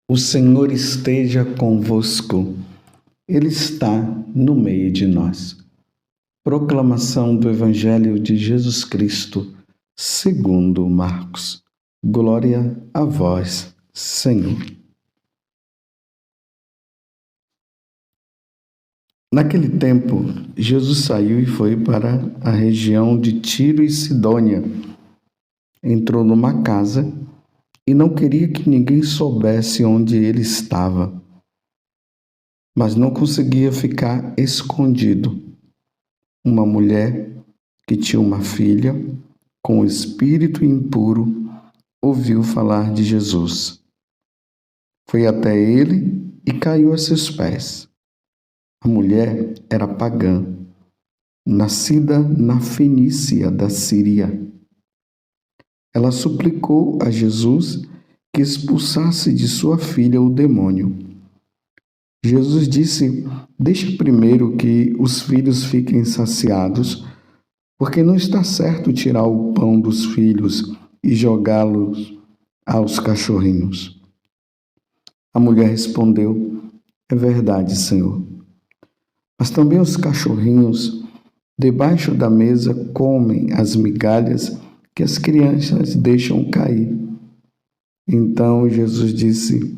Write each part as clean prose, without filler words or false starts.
O Senhor esteja convosco, Ele está no meio de nós. Proclamação do Evangelho de Jesus Cristo, segundo Marcos. Glória a vós, Senhor. Naquele tempo, Jesus saiu e foi para a região de Tiro e Sidônia. Entrou numa casa e não queria que ninguém soubesse onde ele estava, mas não conseguia ficar escondido. Uma mulher que tinha uma filha com espírito impuro ouviu falar de Jesus. Foi até ele e caiu a seus pés. A mulher era pagã, nascida na Fenícia da Síria. Ela suplicou a Jesus que expulsasse de sua filha o demônio. Jesus disse: deixe primeiro que os filhos fiquem saciados, porque não está certo tirar o pão dos filhos e jogá-los aos cachorrinhos. A mulher respondeu: é verdade, Senhor. Mas também os cachorrinhos debaixo da mesa comem as migalhas que as crianças deixam cair. Então Jesus disse: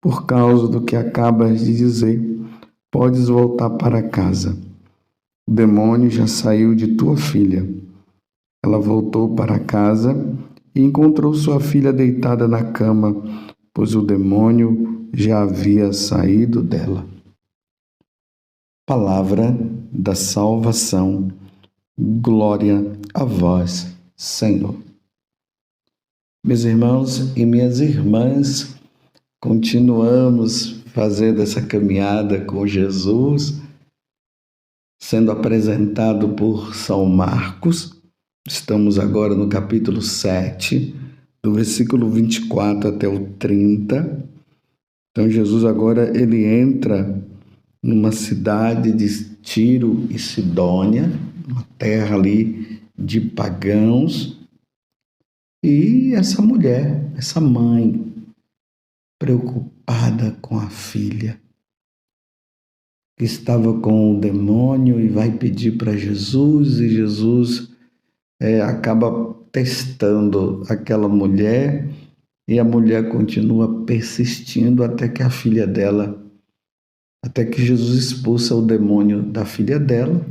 por causa do que acabas de dizer, podes voltar para casa. O demônio já saiu de tua filha. Ela voltou para casa e encontrou sua filha deitada na cama, pois o demônio já havia saído dela. Palavra da salvação. Glória a vós, Senhor. Meus irmãos e minhas irmãs, continuamos fazendo essa caminhada com Jesus, sendo apresentado por São Marcos. Estamos agora no capítulo 7, do versículo 24 até o 30. Então Jesus agora ele entra numa cidade de Tiro e Sidônia, uma terra ali de pagãos, e essa mulher, essa mãe, preocupada com a filha, que estava com o demônio, e vai pedir para Jesus, e Jesus acaba testando aquela mulher, e a mulher continua persistindo até que Jesus expulsa o demônio da filha dela.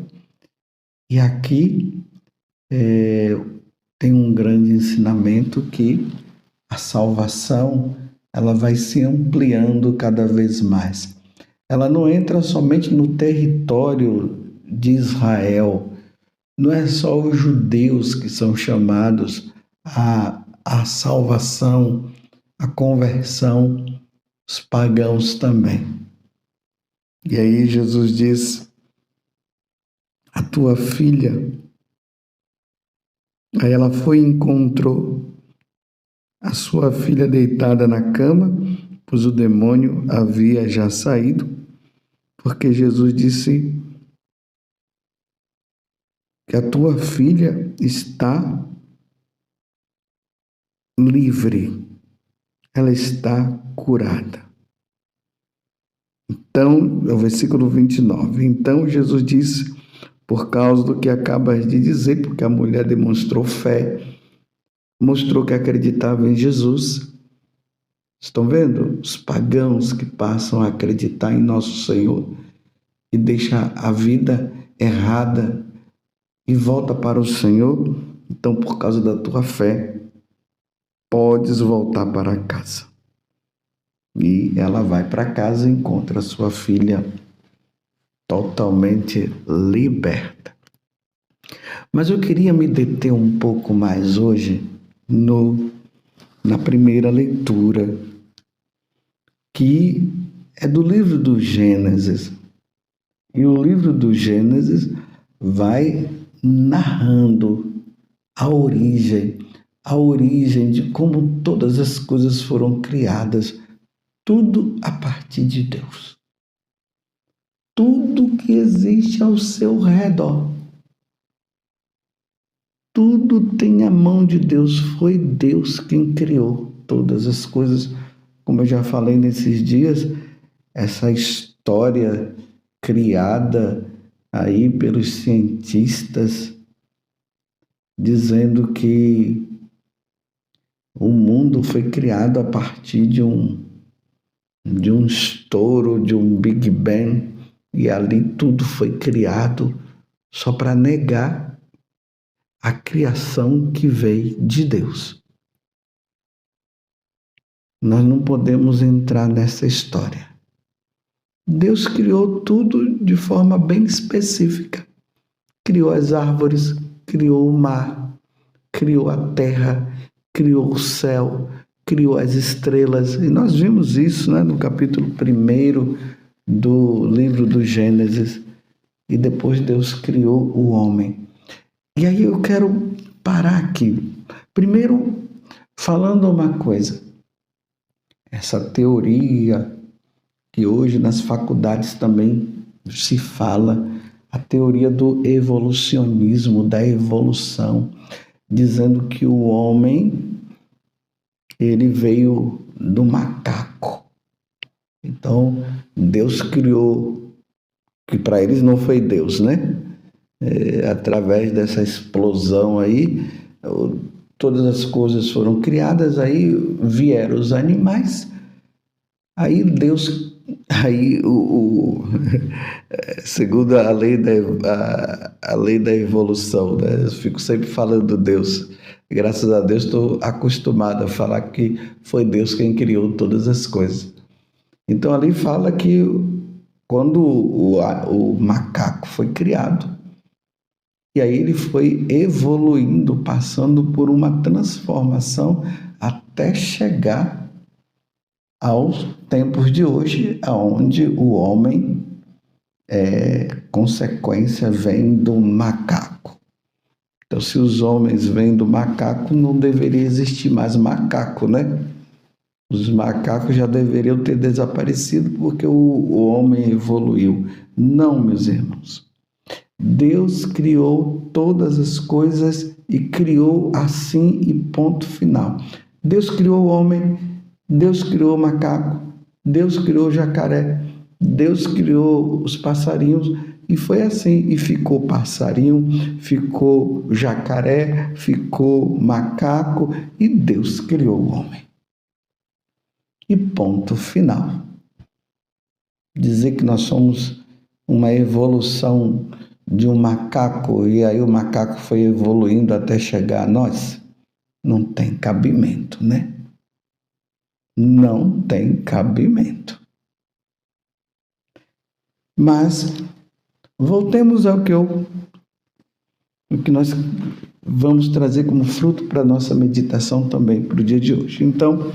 E aqui tem um grande ensinamento que a salvação ela vai se ampliando cada vez mais. Ela não entra somente no território de Israel. Não é só os judeus que são chamados à salvação, à conversão, os pagãos também. E aí Jesus diz: a tua filha. Aí ela foi e encontrou a sua filha deitada na cama, pois o demônio havia já saído, porque Jesus disse que a tua filha está livre, ela está curada. Então, é o versículo 29. Então Jesus disse: por causa do que acabas de dizer, porque a mulher demonstrou fé, mostrou que acreditava em Jesus. Estão vendo? Os pagãos que passam a acreditar em nosso Senhor e deixam a vida errada e volta para o Senhor. Então, por causa da tua fé, podes voltar para casa. E ela vai para casa e encontra a sua filha totalmente liberta. Mas eu queria me deter um pouco mais hoje na primeira leitura, que é do livro do Gênesis. E o livro do Gênesis vai narrando a origem de como todas as coisas foram criadas, tudo a partir de Deus. Tudo que existe ao seu redor, tudo tem a mão de Deus. Foi Deus quem criou todas as coisas, como eu já falei nesses dias, essa história criada aí pelos cientistas, dizendo que o mundo foi criado a partir de um estouro, de um Big Bang, e ali tudo foi criado só para negar a criação que veio de Deus. Nós não podemos entrar nessa história. Deus criou tudo de forma bem específica. Criou as árvores, criou o mar, criou a terra, criou o céu, criou as estrelas. E nós vimos isso, né, no capítulo 1 do livro do Gênesis. E depois Deus criou o homem. E aí eu quero parar aqui. Primeiro, falando uma coisa. Essa teoria que hoje nas faculdades também se fala, a teoria do evolucionismo, da evolução, dizendo que o homem, ele veio do macaco. Então, Deus criou, que para eles não foi Deus, né? Através dessa explosão aí, todas as coisas foram criadas, aí vieram os animais, aí Deus, segundo a lei da evolução, né? Eu fico sempre falando Deus, graças a Deus estou acostumado a falar que foi Deus quem criou todas as coisas. Então ali fala que quando o macaco foi criado, e aí ele foi evoluindo, passando por uma transformação até chegar aos tempos de hoje, onde o homem, consequência, vem do macaco. Então, se os homens vêm do macaco, não deveria existir mais macaco, né? Os macacos já deveriam ter desaparecido porque o homem evoluiu. Não, meus irmãos. Deus criou todas as coisas e criou assim e ponto final. Deus criou o homem, Deus criou o macaco, Deus criou o jacaré, Deus criou os passarinhos e foi assim. E ficou passarinho, ficou jacaré, ficou macaco e Deus criou o homem. E ponto final. Dizer que nós somos uma evolução de um macaco e aí o macaco foi evoluindo até chegar a nós, não tem cabimento, né? Não tem cabimento. Mas voltemos ao que nós vamos trazer como fruto para a nossa meditação também para o dia de hoje. Então,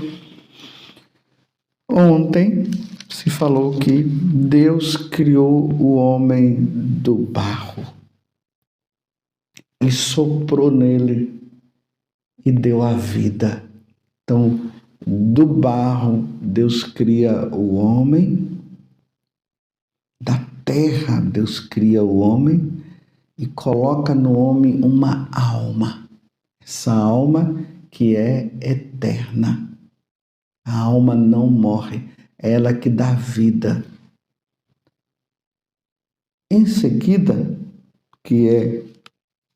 ontem se falou que Deus criou o homem do barro e soprou nele e deu a vida. Então, do barro, Deus cria o homem, da terra, Deus cria o homem e coloca no homem uma alma. Essa alma que é eterna. A alma não morre. Ela que dá vida. Em seguida, que é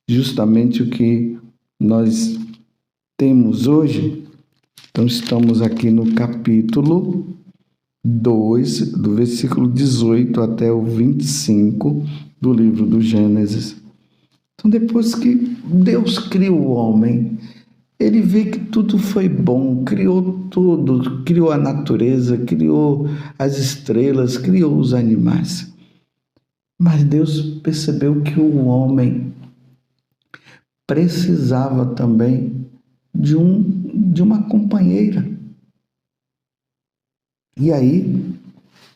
justamente o que nós temos hoje, então estamos aqui no capítulo 2, do versículo 18 até o 25 do livro do Gênesis. Então, depois que Deus criou o homem, ele vê que tudo foi bom, criou tudo, criou a natureza, criou as estrelas, criou os animais. Mas Deus percebeu que o homem precisava também de uma companheira. E aí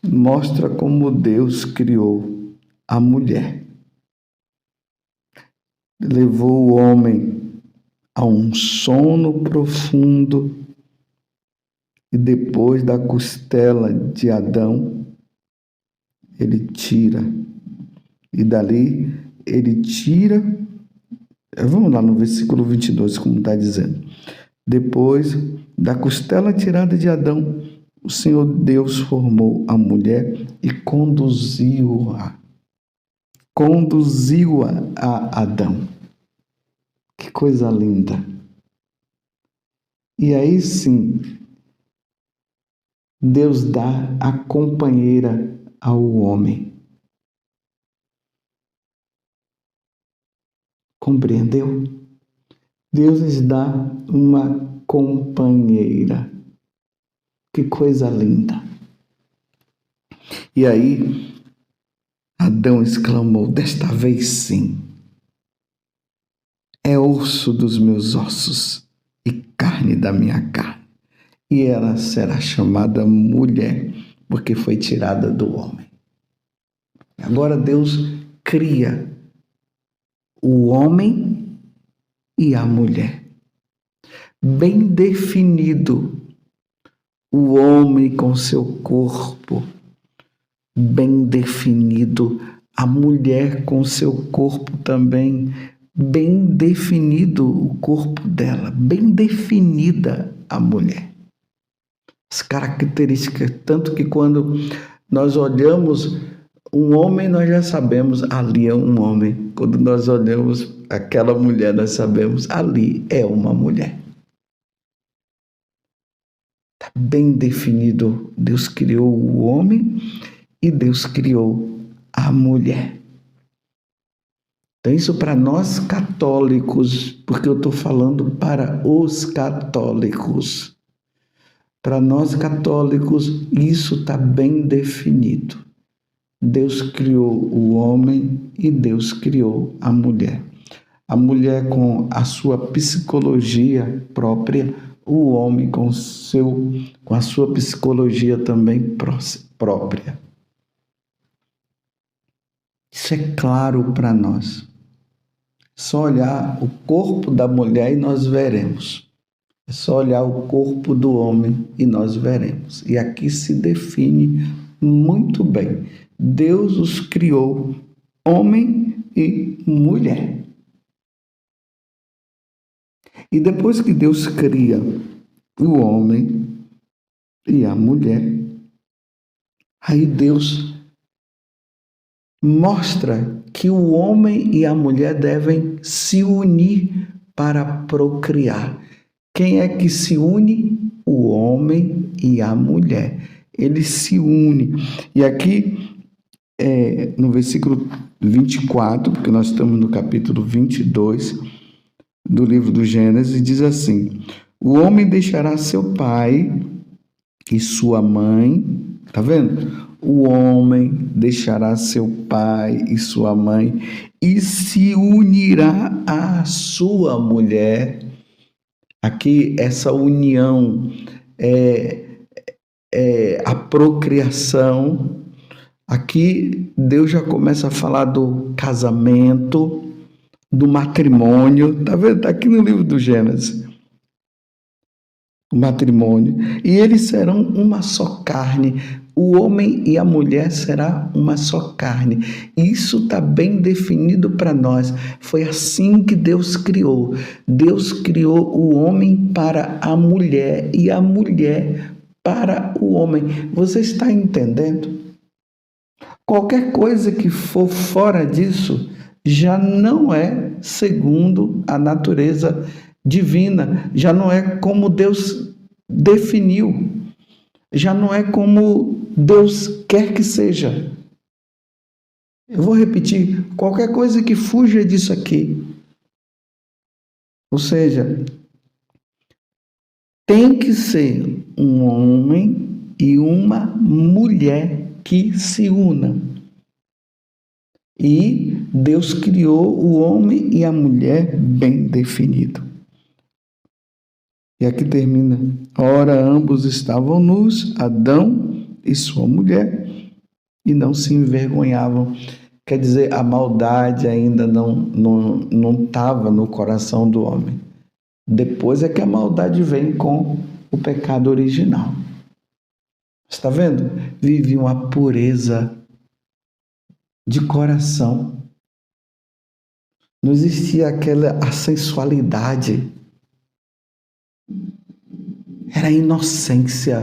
mostra como Deus criou a mulher. Levou o homem a um sono profundo e depois da costela de Adão, ele tira. E dali ele tira, vamos lá no versículo 22, como está dizendo. Depois da costela tirada de Adão, o Senhor Deus formou a mulher e conduziu-a a Adão. Que coisa linda! E aí sim, Deus dá a companheira ao homem. Compreendeu? Deus lhes dá uma companheira. Que coisa linda! E aí, Adão exclamou: desta vez sim, é osso dos meus ossos e carne da minha carne. E ela será chamada mulher, porque foi tirada do homem. Agora Deus cria o homem e a mulher. Bem definido, o homem com seu corpo, bem definido, a mulher com seu corpo também, bem definido o corpo dela, bem definida a mulher. As características, tanto que quando nós olhamos um homem, nós já sabemos, ali é um homem. Quando nós olhamos aquela mulher, nós sabemos, ali é uma mulher. Está bem definido. Deus criou o homem e Deus criou a mulher. Então, isso para nós católicos, porque eu estou falando para os católicos. Para nós católicos, isso está bem definido. Deus criou o homem e Deus criou a mulher. A mulher com a sua psicologia própria, o homem com a sua psicologia também própria. Isso é claro para nós. Só olhar o corpo da mulher e nós veremos. É só olhar o corpo do homem e nós veremos. E aqui se define muito bem. Deus os criou homem e mulher. E depois que Deus cria o homem e a mulher, aí Deus mostra que o homem e a mulher devem se unir para procriar. Quem é que se une? O homem e a mulher. Eles se unem. E aqui, no versículo 24, porque nós estamos no capítulo 22 do livro do Gênesis, diz assim: o homem deixará seu pai e sua mãe. Tá vendo? O homem deixará seu pai e sua mãe e se unirá à sua mulher. Aqui, essa união a procriação. Aqui, Deus já começa a falar do casamento, do matrimônio. Tá vendo? Está aqui no livro do Gênesis. O matrimônio. E eles serão uma só carne. O homem e a mulher será uma só carne. Isso está bem definido para nós. Foi assim que Deus criou. Deus criou o homem para a mulher e a mulher para o homem. Você está entendendo? Qualquer coisa que for fora disso já não é segundo a natureza divina, já não é como Deus definiu, já não é como Deus quer que seja. Eu vou repetir, qualquer coisa que fuja disso aqui, ou seja, tem que ser um homem e uma mulher que se unam. E Deus criou o homem e a mulher bem definido. E aqui termina. Ora, ambos estavam nus, Adão e sua mulher, e não se envergonhavam. Quer dizer, a maldade ainda não estava no coração do homem. Depois é que a maldade vem com o pecado original. Está vendo? Vive uma pureza de coração. Não existia a sensualidade. Era a inocência.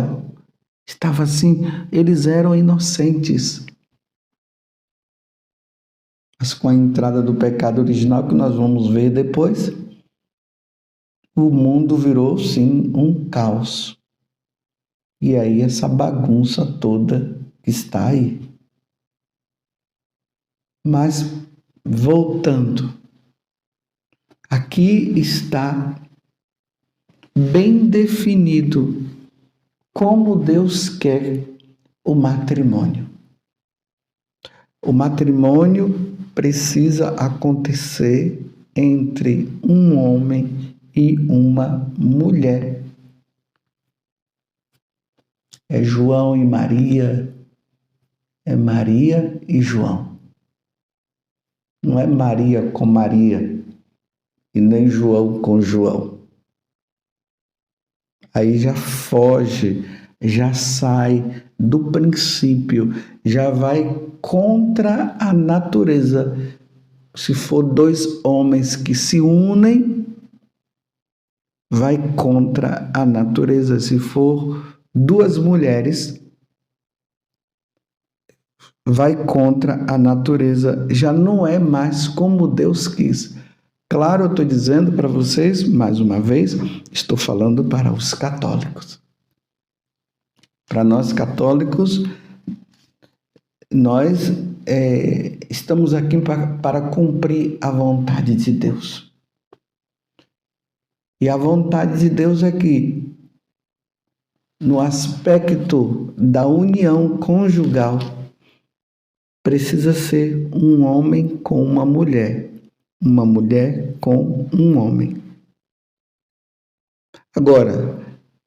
Estava assim, eles eram inocentes. Mas com a entrada do pecado original, que nós vamos ver depois, o mundo virou, sim, um caos. E aí essa bagunça toda que está aí. Mas, voltando, aqui está bem definido como Deus quer o matrimônio. O matrimônio precisa acontecer entre um homem e uma mulher. É João e Maria, é Maria e João. Não é Maria com Maria e nem João com João. Aí já foge, já sai do princípio, já vai contra a natureza. Se for dois homens que se unem, vai contra a natureza. Se for duas mulheres, vai contra a natureza. Já não é mais como Deus quis. Claro, eu estou dizendo para vocês, mais uma vez, estou falando para os católicos. Para nós católicos, nós estamos aqui para cumprir a vontade de Deus. E a vontade de Deus é que, no aspecto da união conjugal, precisa ser um homem com uma mulher com um homem. Agora,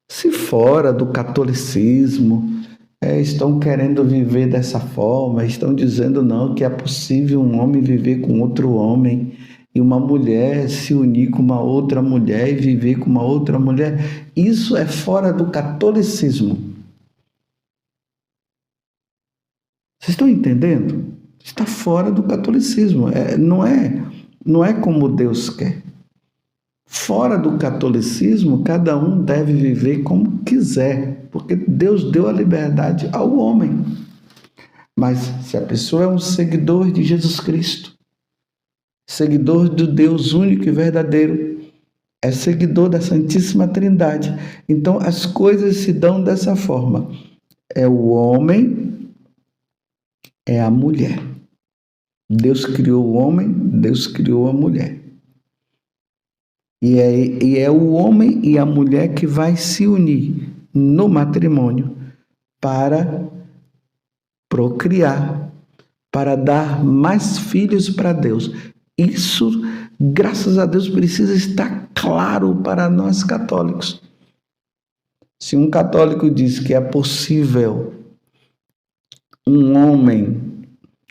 se fora do catolicismo, estão querendo viver dessa forma, estão dizendo não, que é possível um homem viver com outro homem e uma mulher se unir com uma outra mulher e viver com uma outra mulher, isso é fora do catolicismo. Vocês estão entendendo? Está fora do catolicismo, não é como Deus quer. Fora do catolicismo, cada um deve viver como quiser, porque Deus deu a liberdade ao homem. Mas se a pessoa é um seguidor de Jesus Cristo, seguidor do Deus único e verdadeiro, é seguidor da Santíssima Trindade, então as coisas se dão dessa forma. É o homem, é a mulher. Deus criou o homem, Deus criou a mulher. E é o homem e a mulher que vai se unir no matrimônio para procriar, para dar mais filhos para Deus. Isso, graças a Deus, precisa estar claro para nós católicos. Se um católico diz que é possível um homem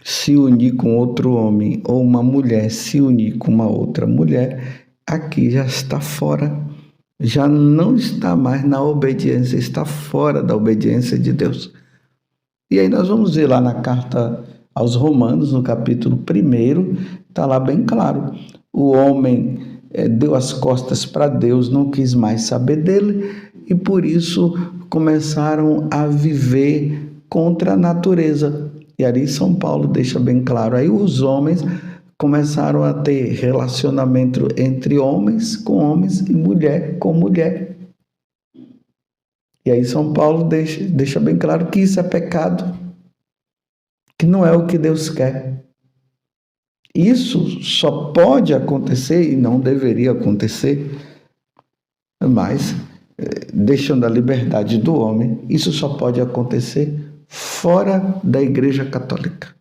se unir com outro homem ou uma mulher se unir com uma outra mulher, aqui já está fora, já não está mais na obediência, está fora da obediência de Deus. E aí nós vamos ver lá na carta aos Romanos, no capítulo 1, está lá bem claro, o homem deu as costas para Deus, não quis mais saber dele, e por isso começaram a viver contra a natureza. E ali São Paulo deixa bem claro, aí os homens começaram a ter relacionamento entre homens com homens e mulher com mulher. E aí São Paulo deixa bem claro que isso é pecado, que não é o que Deus quer. Isso só pode acontecer, e não deveria acontecer, mas deixando a liberdade do homem, isso só pode acontecer fora da Igreja Católica,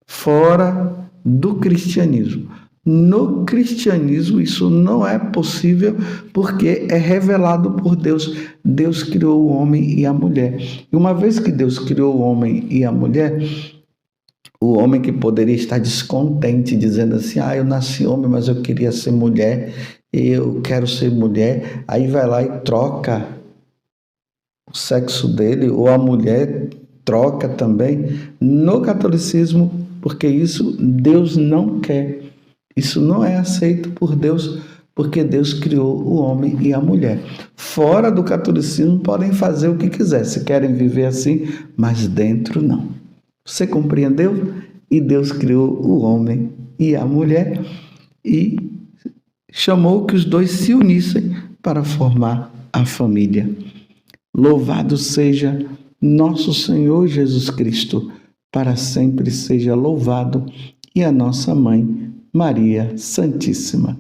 fora do cristianismo. No cristianismo isso não é possível porque é revelado por Deus. Deus criou o homem e a mulher. E uma vez que Deus criou o homem e a mulher, o homem que poderia estar descontente, dizendo assim, eu nasci homem, mas eu queria ser mulher, eu quero ser mulher, aí vai lá e troca o sexo dele, ou a mulher troca também. No catolicismo, porque isso Deus não quer, isso não é aceito por Deus, porque Deus criou o homem e a mulher. Fora do catolicismo podem fazer o que quiser, se querem viver assim, mas dentro não. Você compreendeu? E Deus criou o homem e a mulher e chamou que os dois se unissem para formar a família. Louvado seja nosso Senhor Jesus Cristo, para sempre seja louvado, e a nossa mãe, Maria Santíssima.